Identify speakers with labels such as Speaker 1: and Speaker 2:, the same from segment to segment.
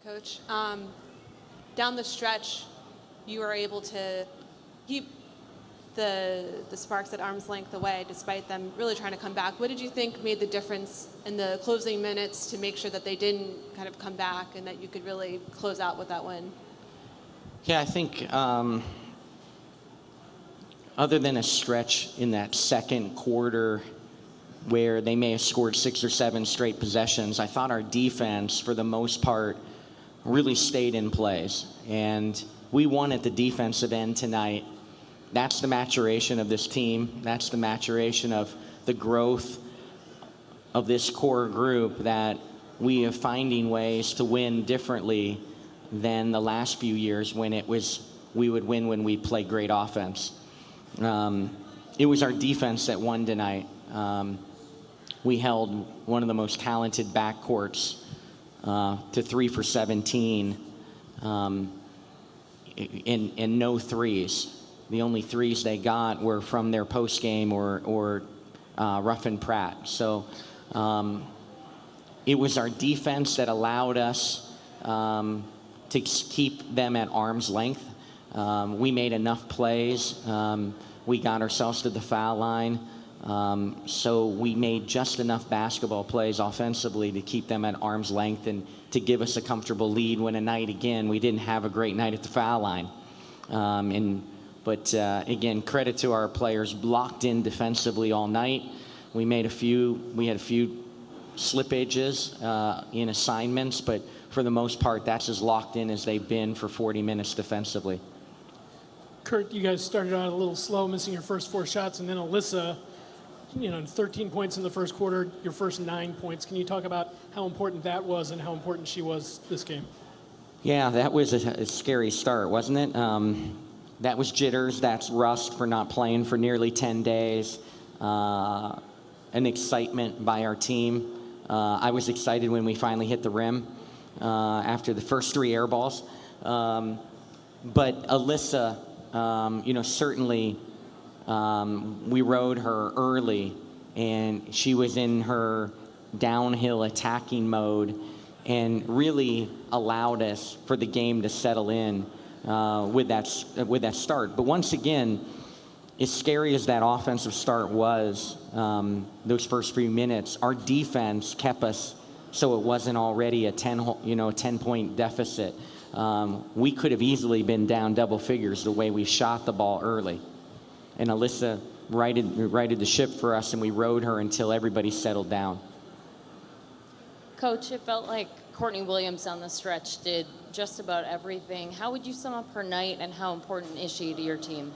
Speaker 1: Coach. Down the stretch, you were able to keep the Sparks at arm's length away despite them really trying to come back. What did you think made the difference in the closing minutes to make sure that they didn't kind of come back and that you could really close out with that win?
Speaker 2: Yeah, I think other than a stretch in that second quarter where they may have scored 6 or 7 straight possessions, I thought our defense, for the most part, really stayed in place. And we won at the defensive end tonight. That's the maturation of this team. That's the maturation of the growth of this core group, that we are finding ways to win differently than the last few years when it was we would win when we play great offense. It was our defense that won tonight. We held one of the most talented backcourts to 3 for 17 and no threes. The only threes they got were from their post game or Ruff and Pratt. So it was our defense that allowed us to keep them at arm's length. We made enough plays. We got ourselves to the foul line. So we made just enough basketball plays offensively to keep them at arm's length and to give us a comfortable lead when a night, again, we didn't have a great night at the foul line. But again, credit to our players, locked in defensively all night. We had a few slippages in assignments, but for the most part, that's as locked in as they've been for 40 minutes defensively.
Speaker 3: Curt, you guys started out a little slow, missing your first 4 shots, and then Alyssa, 13 points in the first quarter, your first 9 points. Can you talk about how important that was and how important she was this game? Yeah,
Speaker 2: that was a scary start, wasn't it? That was jitters. That's rust for not playing for nearly 10 days. An excitement by our team. I was excited when we finally hit the rim after the first 3 air balls. But Alyssa, certainly we rode her early, and she was in her downhill attacking mode and really allowed us for the game to settle in with that start. But once again, as scary as that offensive start was, those first few minutes, our defense kept us so it wasn't already a 10-point deficit. We could have easily been down double figures the way we shot the ball early. And Alyssa righted the ship for us, and we rode her until everybody settled down.
Speaker 4: Coach, it felt like Courtney Williams down the stretch did just about everything. How would you sum up her night, and how important is she to your team?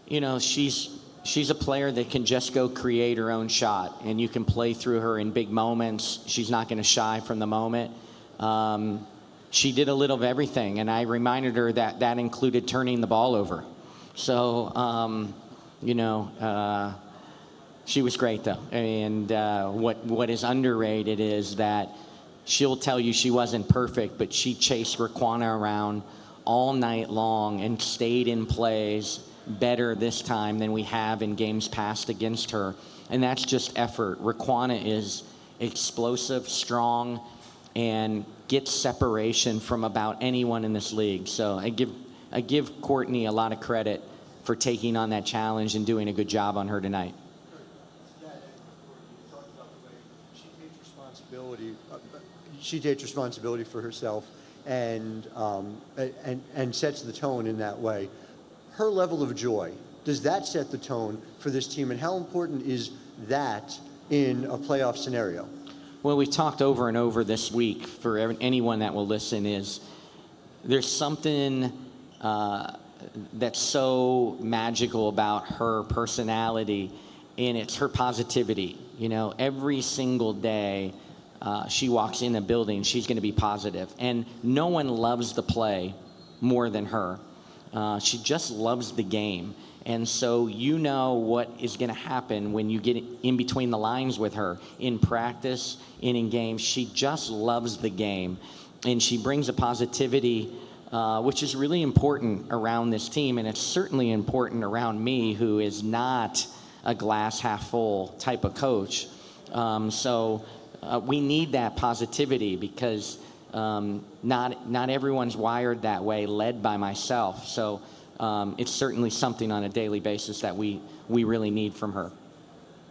Speaker 2: She's a player that can just go create her own shot, and you can play through her in big moments. She's not going to shy from the moment. She did a little of everything, and I reminded her that included turning the ball over. So, she was great, though. And what is underrated is that she'll tell you she wasn't perfect, but she chased Raquana around all night long and stayed in plays better this time than we have in games past against her. And that's just effort. Raquana is explosive, strong, and gets separation from about anyone in this league. So I give Courtney a lot of credit for taking on that challenge and doing a good job on her tonight.
Speaker 5: She takes responsibility for herself and sets the tone in that way. Her level of joy, does that set the tone for this team, and how important is that in a playoff scenario?
Speaker 2: Well, we've talked over and over this week, for anyone that will listen, is there's something that's so magical about her personality, and it's her positivity. Every single day she walks in a building, she's going to be positive. And no one loves the play more than her. She just loves the game. And so what is going to happen when you get in between the lines with her in practice and in games. She just loves the game. And she brings a positivity which is really important around this team. And it's certainly important around me, who is not a glass half full type of coach. So we need that positivity, because Not everyone's wired that way, led by myself. So it's certainly something on a daily basis that we really need from her.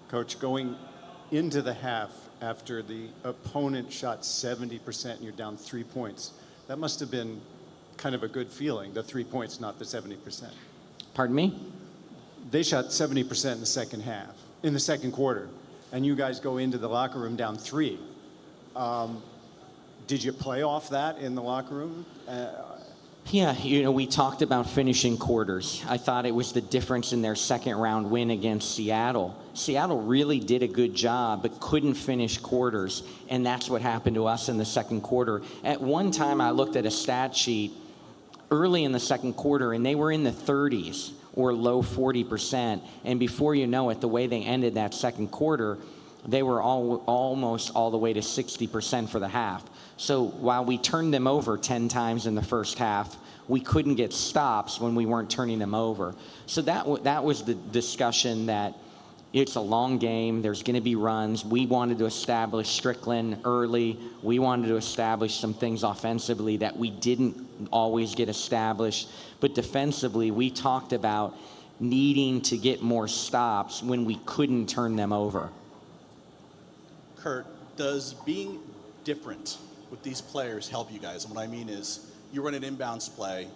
Speaker 6: Coach, going into the half after the opponent shot 70% and you're down 3 points, that must have been kind of a good feeling, the 3 points, not the 70%.
Speaker 2: Pardon me?
Speaker 6: They shot 70% in the second half, in the second quarter, and you guys go into the locker room down 3. Did you play off that in the locker room?
Speaker 2: Yeah, we talked about finishing quarters. I thought it was the difference in their second round win against Seattle. Seattle really did a good job, but couldn't finish quarters, and that's what happened to us in the second quarter. At one time, I looked at a stat sheet early in the second quarter, and they were in the 30s or low 40%, and before you know it, the way they ended that second quarter, they were almost all the way to 60% for the half. So while we turned them over 10 times in the first half, we couldn't get stops when we weren't turning them over. So that was the discussion, that it's a long game. There's going to be runs. We wanted to establish Strickland early. We wanted to establish some things offensively that we didn't always get established. But defensively, we talked about needing to get more stops when we couldn't turn them over.
Speaker 7: Curt, does being different with these players help you guys? And what I mean is, you run an inbounds play.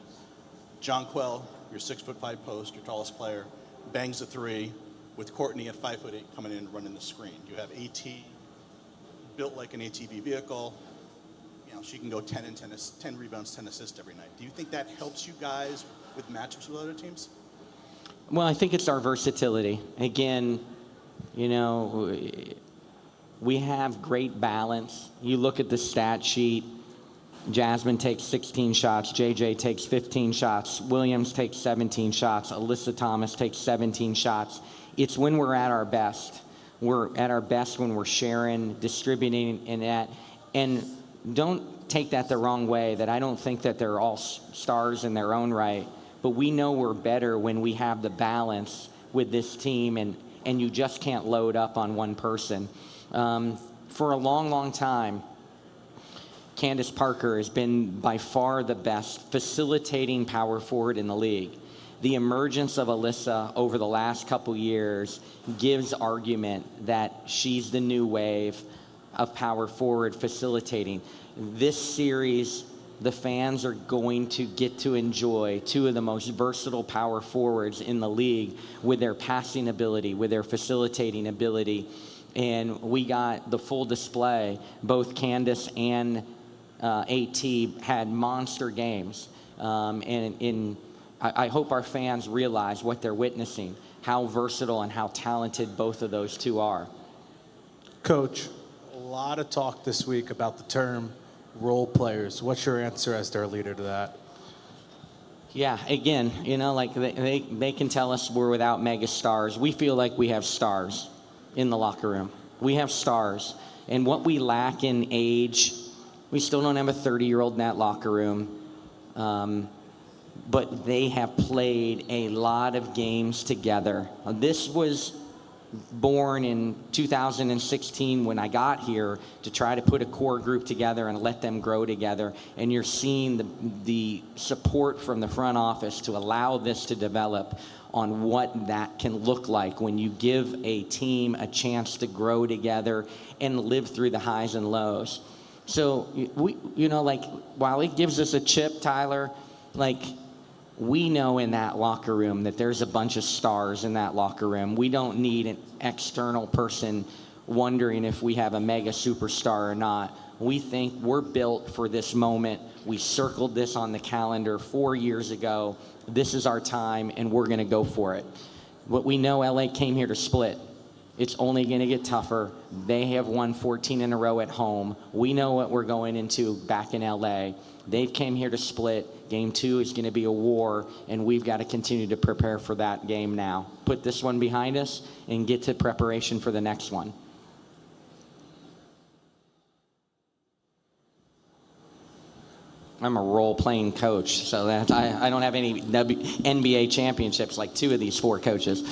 Speaker 7: Jonquel, your 6'5" post, your tallest player, bangs a 3 with Courtney at 5'8" coming in and running the screen. You have AT, built like an ATV vehicle. She can go 10 rebounds, 10 assists every night. Do you think that helps you guys with matchups with other teams?
Speaker 2: Well, I think it's our versatility. Again, we have great balance. You look at the stat sheet, Jasmine takes 16 shots, JJ takes 15 shots, Williams takes 17 shots, Alyssa Thomas takes 17 shots. It's when we're at our best. We're at our best when we're sharing, distributing, and that. And don't take that the wrong way, that I don't think that they're all stars in their own right, but we know we're better when we have the balance with this team, and you just can't load up on one person. For a long, long time, Candace Parker has been by far the best facilitating power forward in the league. The emergence of Alyssa over the last couple years gives argument that she's the new wave of power forward facilitating. This series, the fans are going to get to enjoy two of the most versatile power forwards in the league with their passing ability, with their facilitating ability. And we got the full display. Both Candace and AT had monster games. And I hope our fans realize what they're witnessing, how versatile and how talented both of those two are.
Speaker 8: Coach, a lot of talk this week about the term role players. What's your answer as their leader to that?
Speaker 2: Yeah, again, like they can tell us we're without mega stars. We feel like we have stars in the locker room. We have stars. And what we lack in age, we still don't have a 30-year-old in that locker room. But they have played a lot of games together. This was born in 2016 when I got here to try to put a core group together and let them grow together. And you're seeing the support from the front office to allow this to develop on what that can look like when you give a team a chance to grow together and live through the highs and lows. So we, while it gives us a chip, Tyler, we know in that locker room that there's a bunch of stars in that locker room. We don't need an external person wondering if we have a mega superstar or not. We think we're built for this moment. We circled this on the calendar 4 years ago. This is our time, and we're going to go for it. What we know, LA came here to split. It's only going to get tougher. They have won 14 in a row at home. We know what we're going into back in LA. They came here to split. Game 2 is going to be a war, and we've got to continue to prepare for that game now. Put this one behind us and get to preparation for the next one. I'm a role-playing coach, so that I don't have any NBA championships like 2 of these 4 coaches.